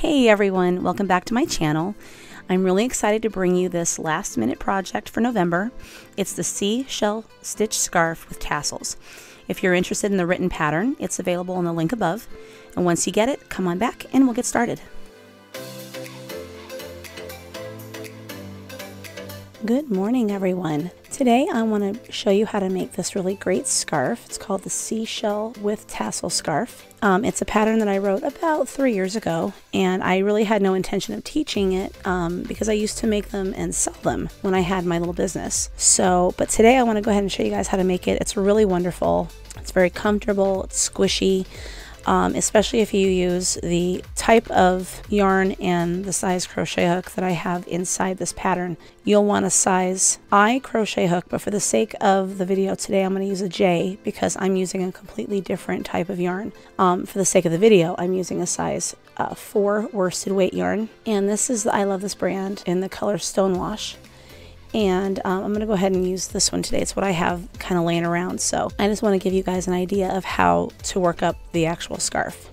Hey everyone, welcome back to my channel. I'm really excited to bring you this last minute project for November. It's the seashell stitch scarf with tassels. If you're interested in the written pattern, it's available in the link above. And once you get it, come on back and we'll get started. Good morning everyone. Today I want to show you how to make this really great scarf. It's called the seashell with tassel scarf. It's a pattern that I wrote about 3 years ago, and I really had no intention of teaching it because I used to make them and sell them when I had my little business. But today I want to go ahead and show you guys how to make it. It's really wonderful. It's very comfortable, it's squishy. Especially if you use the type of yarn and the size crochet hook that I have inside this pattern. You'll want a size I crochet hook, but for the sake of the video today, I'm going to use a J because I'm using a completely different type of yarn. For the sake of the video, I'm using a size 4 worsted weight yarn, and this is I love this brand in the color Stonewash. And I'm going to go ahead and use this one today. It's what I have kind of laying around. So I just want to give you guys an idea of how to work up the actual scarf.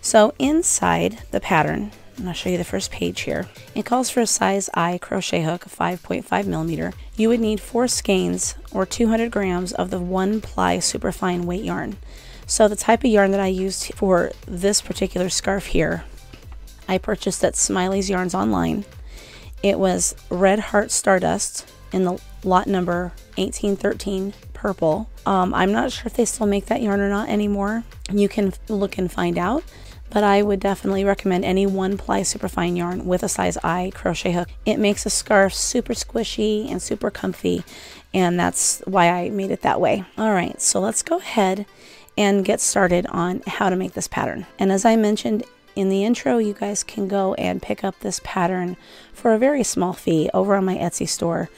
So inside the pattern, and I'll show you the first page here, it calls for a size I crochet hook of 5.5 millimeter. You would need 4 skeins or 200 grams of the 1-ply superfine weight yarn. So the type of yarn that I used for this particular scarf here, I purchased at Smiley's Yarns online. It was Red Heart Stardust in the lot number 1813 purple. I'm not sure if they still make that yarn or not anymore. You can look and find out, but I would definitely recommend any 1-ply superfine yarn with a size I crochet hook. It makes a scarf super squishy and super comfy, and that's why I made it that way. All right, so let's go ahead and get started on how to make this pattern. And as I mentioned in the intro, you guys can go and pick up this pattern for a very small fee over on my Etsy store.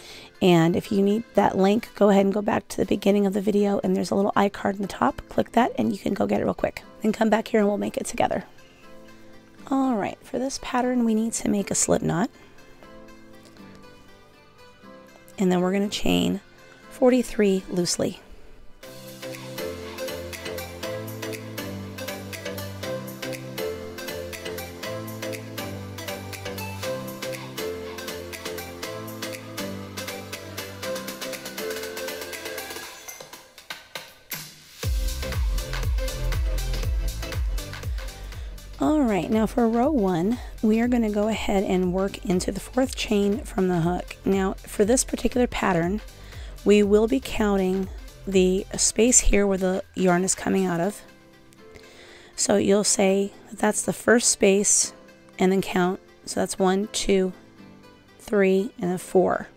And if you need that link, go ahead and go back to the beginning of the video, and there's a little iCard in the top. Click that and you can go get it real quick. Then come back here and we'll make it together. All right, for this pattern we need to make a slip knot. And then we're going to chain 43 loosely. Alright, now for row 1, we are going to go ahead and work into the 4th chain from the hook. Now for this particular pattern, we will be counting the space here where the yarn is coming out of. So you'll say that that's the first space and then count. So that's 1, 2, 3, and then 4.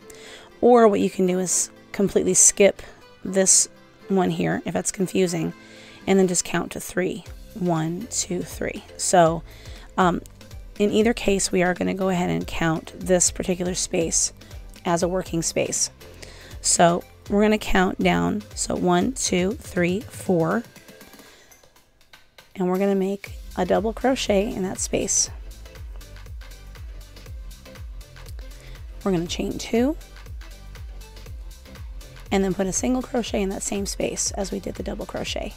Or what you can do is completely skip this one here if that's confusing, and then just count to 3. 1, 2, 3. So in either case, we are going to go ahead and count this particular space as a working space. So we're going to count down. So 1, 2, 3, 4. And we're going to make a double crochet in that space. We're going to chain 2. And then put a single crochet in that same space as we did the double crochet.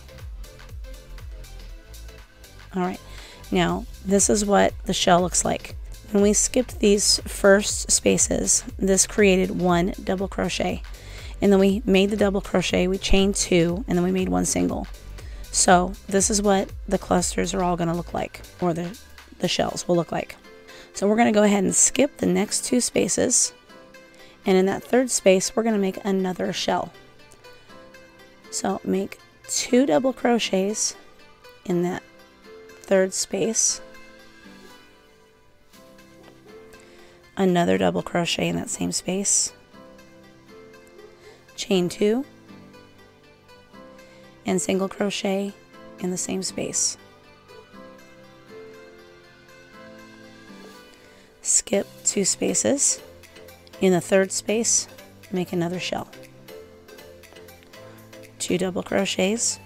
Alright, now this is what the shell looks like. When we skipped these first spaces, this created 1 double crochet. And then we made the double crochet, we chained 2, and then we made 1 single. So this is what the clusters are all going to look like, or the shells will look like. So we're going to go ahead and skip the next 2 spaces. And in that 3rd space, we're going to make another shell. So make 2 double crochets in that 3rd space, another double crochet in that same space, chain 2, and single crochet in the same space. Skip 2 spaces. In the 3rd space, make another shell. 2 double crochets,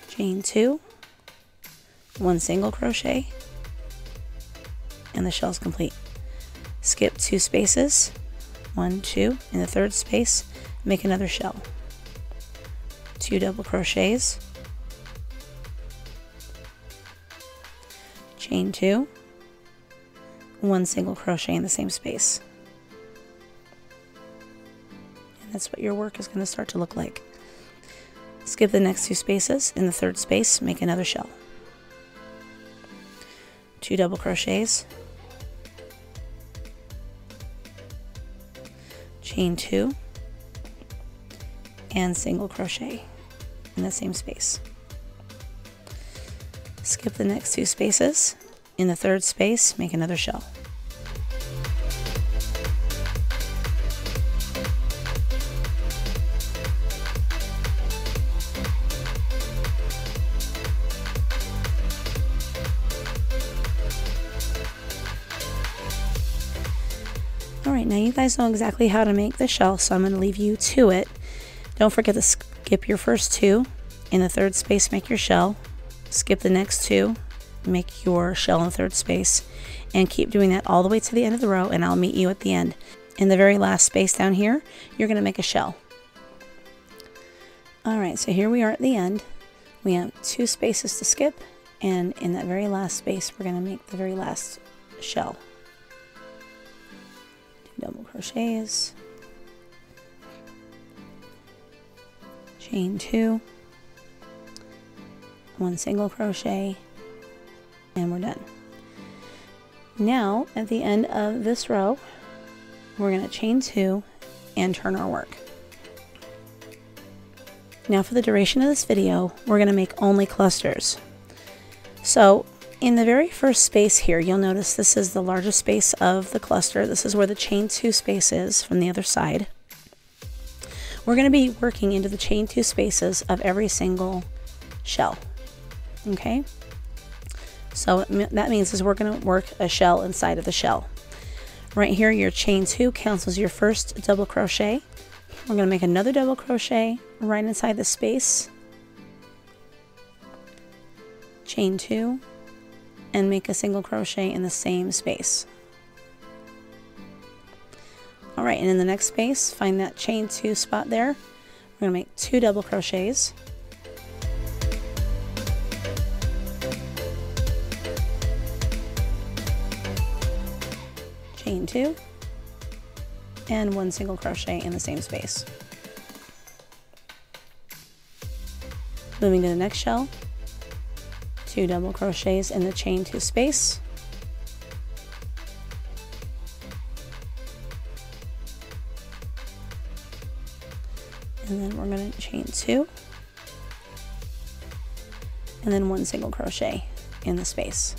chain 2, 1 single crochet, and the shell is complete. Skip 2 spaces, 1, 2, in the 3rd space, make another shell. 2 double crochets, chain 2, 1 single crochet in the same space. And that's what your work is going to start to look like. Skip the next 2 spaces. In the 3rd space, make another shell. 2 double crochets, chain 2, and single crochet in the same space. Skip the next 2 spaces. In the 3rd space, make another shell. Alright, now you guys know exactly how to make the shell, so I'm going to leave you to it. Don't forget to skip your first 2. In the 3rd space, make your shell. Skip the next 2, make your shell in the 3rd space, and keep doing that all the way to the end of the row, and I'll meet you at the end. In the very last space down here, you're going to make a shell. Alright, so here we are at the end. We have 2 spaces to skip, and in that very last space, we're going to make the very last shell. 2 double crochets, chain 2, 1 single crochet, and we're done. Now at the end of this row, we're going to chain 2 and turn our work. Now for the duration of this video, we're going to make only clusters. So in the very first space here, you'll notice this is the largest space of the cluster. This is where the chain 2 space is from the other side. We're going to be working into the chain 2 spaces of every single shell. Okay, so that means is we're going to work a shell inside of the shell. Right here, your chain 2 counts as your first double crochet. We're going to make another double crochet right inside the space, chain 2, and make a single crochet in the same space. Alright, and in the next space, find that chain 2 spot there. We're going to make 2 double crochets, chain 2, and 1 single crochet in the same space. Moving to the next shell, 2 double crochets in the chain 2 space, and then we're going to chain 2, and then 1 single crochet in the space.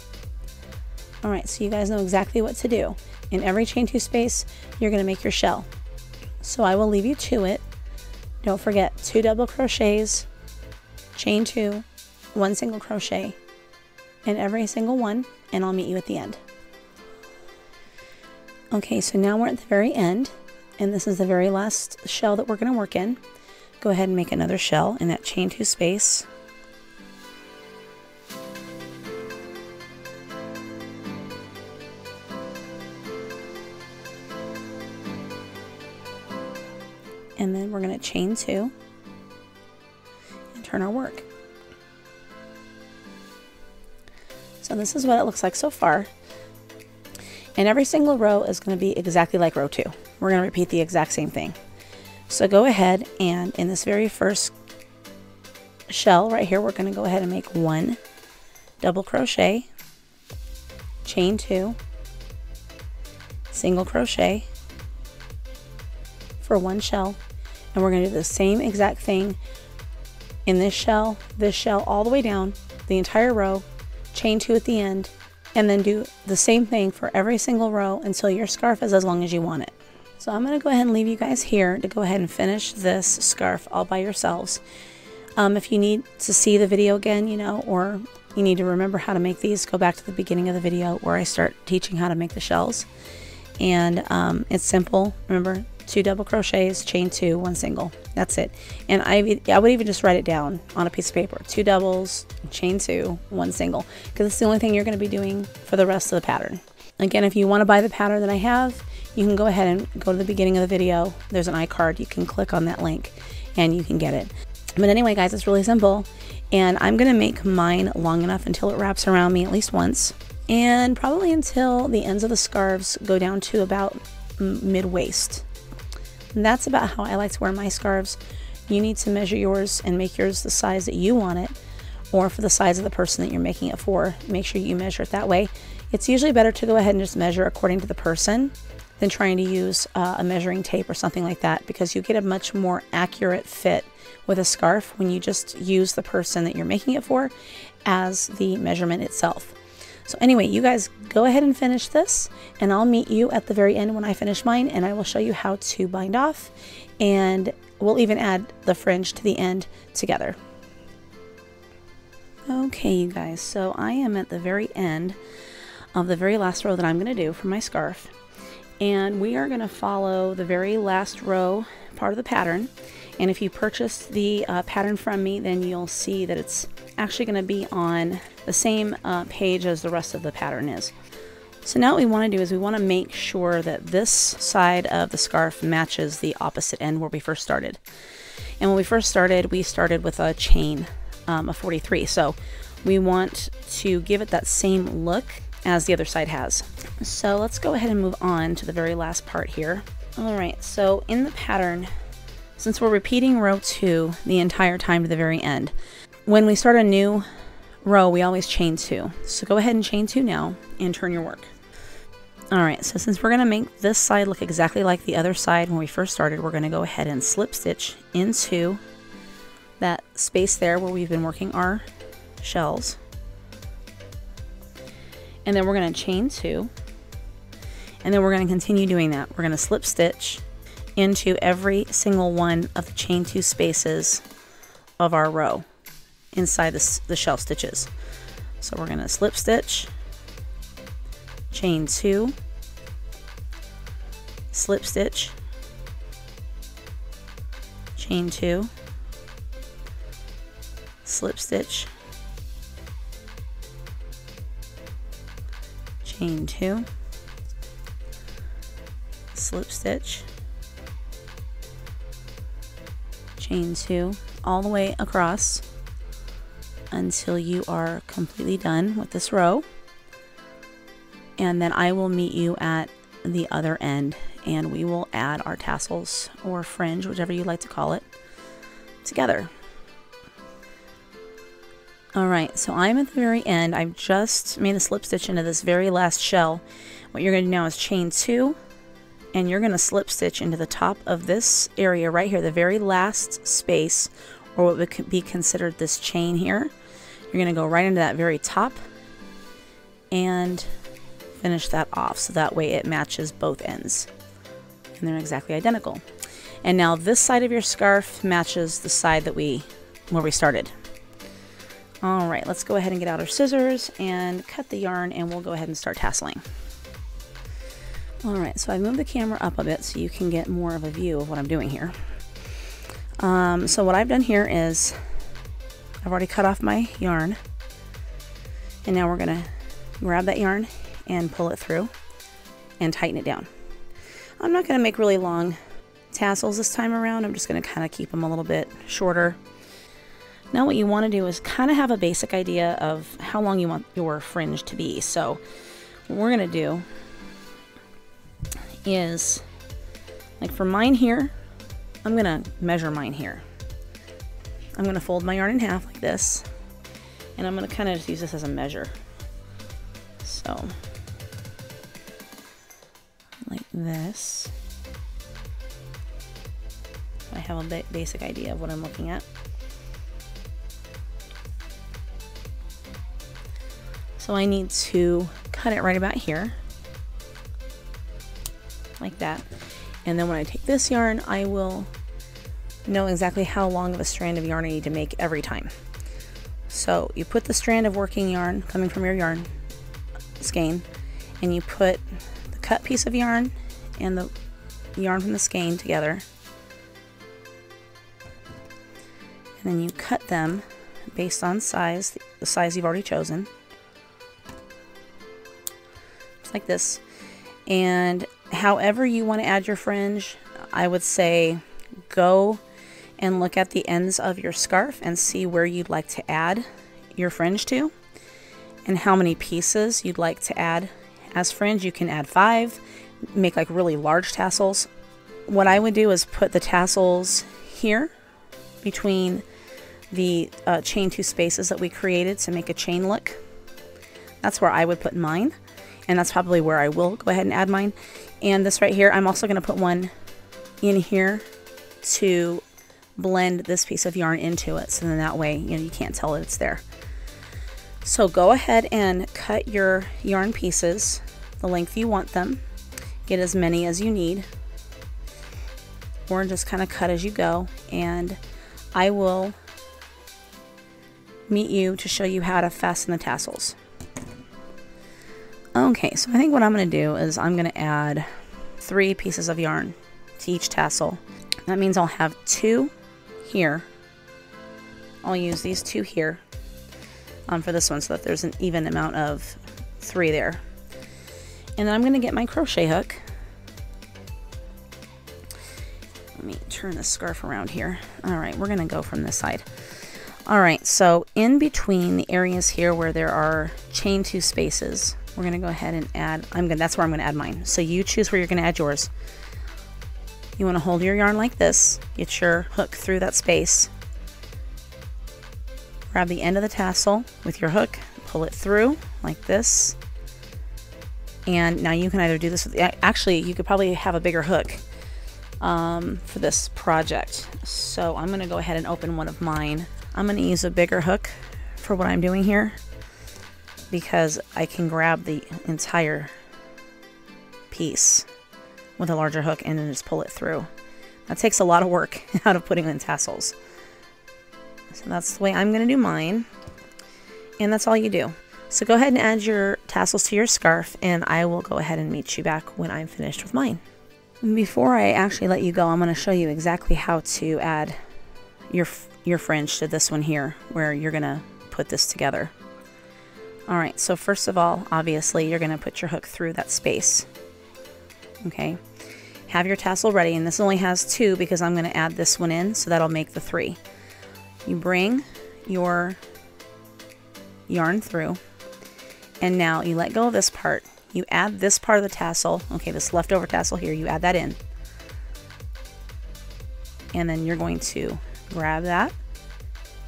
Alright, so you guys know exactly what to do. In every chain 2 space, you're going to make your shell. So I will leave you to it. Don't forget 2 double crochets, chain 2, 1 single crochet in every single one, and I'll meet you at the end. Okay, so now we're at the very end, and this is the very last shell that we're going to work in. Go ahead and make another shell in that chain 2 space. And then we're going to chain 2 and turn our work. So this is what it looks like so far. And every single row is going to be exactly like row 2. We're going to repeat the exact same thing. So go ahead and in this very first shell right here, we're going to go ahead and make 1 double crochet, chain 2, single crochet for 1 shell, and we're going to do the same exact thing in this shell, all the way down the entire row, chain 2 at the end, and then do the same thing for every single row until your scarf is as long as you want it. So I'm going to go ahead and leave you guys here to go ahead and finish this scarf all by yourselves. If you need to see the video again, you know, or you need to remember how to make these, go back to the beginning of the video where I start teaching how to make the shells. And it's simple. Remember, 2 double crochets, chain 2, 1 single. That's it. And I would even just write it down on a piece of paper. 2 doubles, chain 2, 1 single, because it's the only thing you're going to be doing for the rest of the pattern. Again, if you want to buy the pattern that I have, you can go ahead and go to the beginning of the video. There's an iCard. You can click on that link and you can get it. But anyway, guys, it's really simple. And I'm going to make mine long enough until it wraps around me at least once. And probably until the ends of the scarves go down to about mid-waist. And that's about how I like to wear my scarves. You need to measure yours and make yours the size that you want it, or for the size of the person that you're making it for. Make sure you measure it that way. It's usually better to go ahead and just measure according to the person than trying to use a measuring tape or something like that, because you get a much more accurate fit with a scarf when you just use the person that you're making it for as the measurement itself. So anyway, you guys go ahead and finish this, and I'll meet you at the very end when I finish mine, and I will show you how to bind off, and we'll even add the fringe to the end together. Okay, you guys, so I am at the very end of the very last row that I'm going to do for my scarf, and we are going to follow the very last row part of the pattern. And if you purchased the pattern from me, then you'll see that it's actually going to be on the same page as the rest of the pattern is. So now what we want to do is we want to make sure that this side of the scarf matches the opposite end where we first started. And when we started with a chain of 43. So we want to give it that same look as the other side has. So let's go ahead and move on to the very last part here. Alright, so in the pattern, since we're repeating row 2 the entire time to the very end, when we start a new row, we always chain 2. So go ahead and chain 2 now and turn your work. Alright, so since we're going to make this side look exactly like the other side when we first started, we're going to go ahead and slip stitch into that space there where we've been working our shells. And then we're going to chain 2. And then we're going to continue doing that. We're going to slip stitch into every single one of the chain 2 spaces of our row inside the shell stitches. So we're going to slip stitch, chain 2, slip stitch, chain 2, slip stitch, chain 2, slip stitch, chain 2, all the way across until you are completely done with this row. And then I will meet you at the other end, and we will add our tassels or fringe, whichever you like to call it, together. Alright, so I'm at the very end. I've just made a slip stitch into this very last shell. What you're going to do now is chain 2, and you're going to slip stitch into the top of this area right here, the very last space, or what would be considered this chain here. You're going to go right into that very top and finish that off, so that way it matches both ends and they're exactly identical. And now this side of your scarf matches the side that where we started. Alright, let's go ahead and get out our scissors and cut the yarn, and we'll go ahead and start tasseling. Alright, so I've moved the camera up a bit so you can get more of a view of what I'm doing here. So what I've done here is I've already cut off my yarn, and now we're going to grab that yarn and pull it through and tighten it down. I'm not going to make really long tassels this time around. I'm just going to kind of keep them a little bit shorter. Now what you want to do is kind of have a basic idea of how long you want your fringe to be. So what we're going to do is, like for mine here, I'm going to measure mine here. I'm going to fold my yarn in half like this, and I'm going to kind of just use this as a measure. So, like this. I have a basic idea of what I'm looking at. So I need to cut it right about here, like that. And then when I take this yarn, I will know exactly how long of a strand of yarn I need to make every time. So you put the strand of working yarn coming from your yarn skein, and you put the cut piece of yarn and the yarn from the skein together, and then you cut them based on size, the size you've already chosen, just like this. And however you want to add your fringe, I would say go and look at the ends of your scarf and see where you'd like to add your fringe to and how many pieces you'd like to add as fringe. You can add 5, make like really large tassels. What I would do is put the tassels here between the chain 2 spaces that we created to make a chain look. That's where I would put mine, and that's probably where I will go ahead and add mine. And this right here, I'm also going to put one in here to blend this piece of yarn into it, so then that way you can't tell that it's there. So go ahead and cut your yarn pieces the length you want them. Get as many as you need, or just kind of cut as you go, and I will meet you to show you how to fasten the tassels. Okay, so I think what I'm going to do is I'm going to add 3 pieces of yarn to each tassel. That means I'll have 2 here. I'll use these 2 here for this one so that there's an even amount of 3 there. And then I'm going to get my crochet hook. Let me turn the scarf around here. Alright, we're going to go from this side. Alright, so in between the areas here where there are chain 2 spaces, we're going to go ahead and add, that's where I'm going to add mine. So you choose where you're going to add yours. You want to hold your yarn like this, get your hook through that space, grab the end of the tassel with your hook, pull it through like this, and now you can either do this with, actually you could probably have a bigger hook for this project. So I'm going to go ahead and open one of mine. I'm going to use a bigger hook for what I'm doing here because I can grab the entire piece with a larger hook and then just pull it through. That takes a lot of work out of putting in tassels. So that's the way I'm going to do mine, and that's all you do. So go ahead and add your tassels to your scarf, and I will go ahead and meet you back when I'm finished with mine. Before I actually let you go, I'm going to show you exactly how to add your fringe to this one here where you're going to put this together. Alright, so first of all, obviously you're going to put your hook through that space. Okay, have your tassel ready, and this only has 2 because I'm going to add this one in, so that'll make the 3. You bring your yarn through, and now you let go of this part. You add this part of the tassel, okay, this leftover tassel here, you add that in. And then you're going to grab that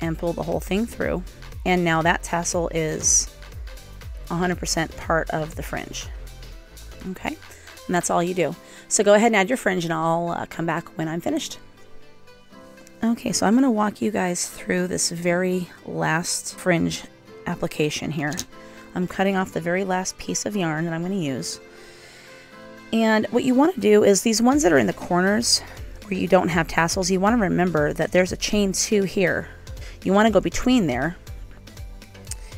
and pull the whole thing through. And now that tassel is 100% part of the fringe. Okay, and that's all you do. So go ahead and add your fringe, and I'll come back when I'm finished. Okay, so I'm going to walk you guys through this very last fringe application here. I'm cutting off the very last piece of yarn that I'm going to use. And what you want to do is these ones that are in the corners where you don't have tassels, you want to remember that there's a chain 2 here. You want to go between there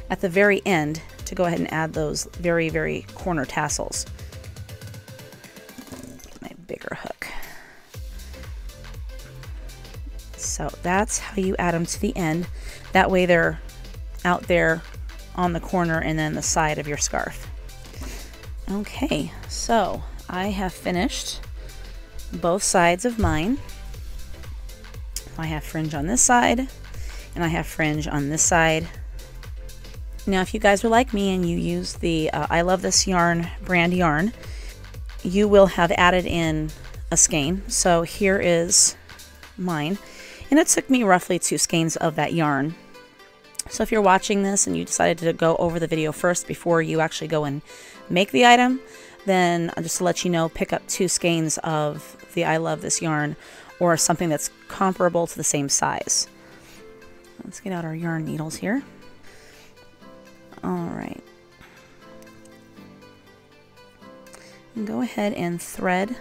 at the very end to go ahead and add those very, very corner tassels. Get my bigger hook. So that's how you add them to the end. That way they're out there on the corner and then the side of your scarf. Okay, so I have finished both sides of mine. I have fringe on this side and I have fringe on this side. Now if you guys are like me and you use the I Love This Yarn brand yarn, you will have added in a skein. So here is mine, and it took me roughly 2 skeins of that yarn. So if you're watching this and you decided to go over the video first before you actually go and make the item, then just to let you know, pick up 2 skeins of the I Love This Yarn or something that's comparable to the same size. Let's get out our yarn needles here. Alright. Go ahead and thread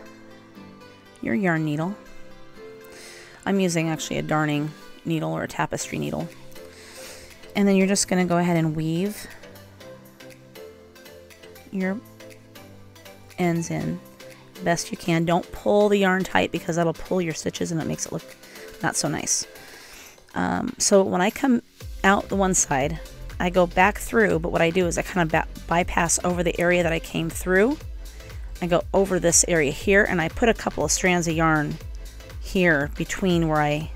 your yarn needle. I'm using actually a darning needle or a tapestry needle. And then you're just going to go ahead and weave your ends in best you can. Don't pull the yarn tight because that'll pull your stitches and it makes it look not so nice. So when I come out the one side, I go back through, but what I do is I kind of bypass over the area that I came through. I go over this area here, and I put a couple of strands of yarn here between where I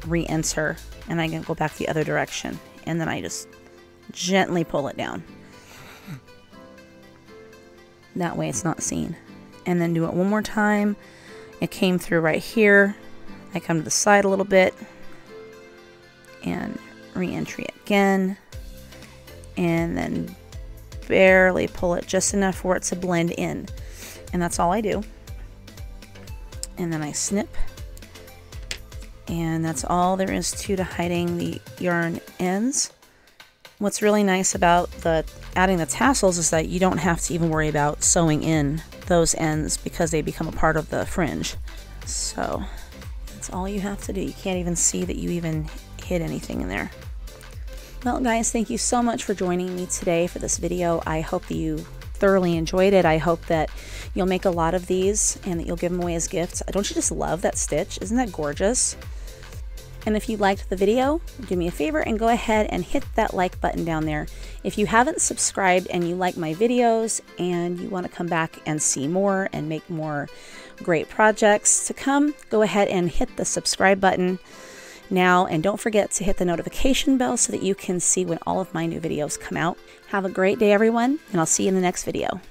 re-enter, and I can go back the other direction, and then I just gently pull it down. That way it's not seen. And then do it one more time. It came through right here. I come to the side a little bit and re-entry again, and then barely pull it just enough for it to blend in, and that's all I do. And then I snip, and that's all there is to hiding the yarn ends. What's really nice about adding the tassels is that you don't have to even worry about sewing in those ends because they become a part of the fringe. So that's all you have to do. You can't even see that you even hid anything in there. Well guys, thank you so much for joining me today for this video. I hope that you thoroughly enjoyed it. I hope that you'll make a lot of these and that you'll give them away as gifts. Don't you just love that stitch? Isn't that gorgeous? And if you liked the video, do me a favor and go ahead and hit that like button down there. If you haven't subscribed and you like my videos and you want to come back and see more and make more great projects to come, go ahead and hit the subscribe button now, and don't forget to hit the notification bell so that you can see when all of my new videos come out. Have a great day everyone, and I'll see you in the next video.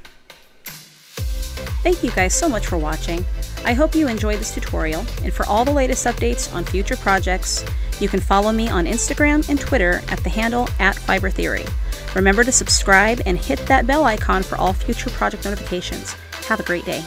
Thank you guys so much for watching. I hope you enjoyed this tutorial, and for all the latest updates on future projects, you can follow me on Instagram and Twitter at the handle @FiberTheory. Remember to subscribe and hit that bell icon for all future project notifications. Have a great day.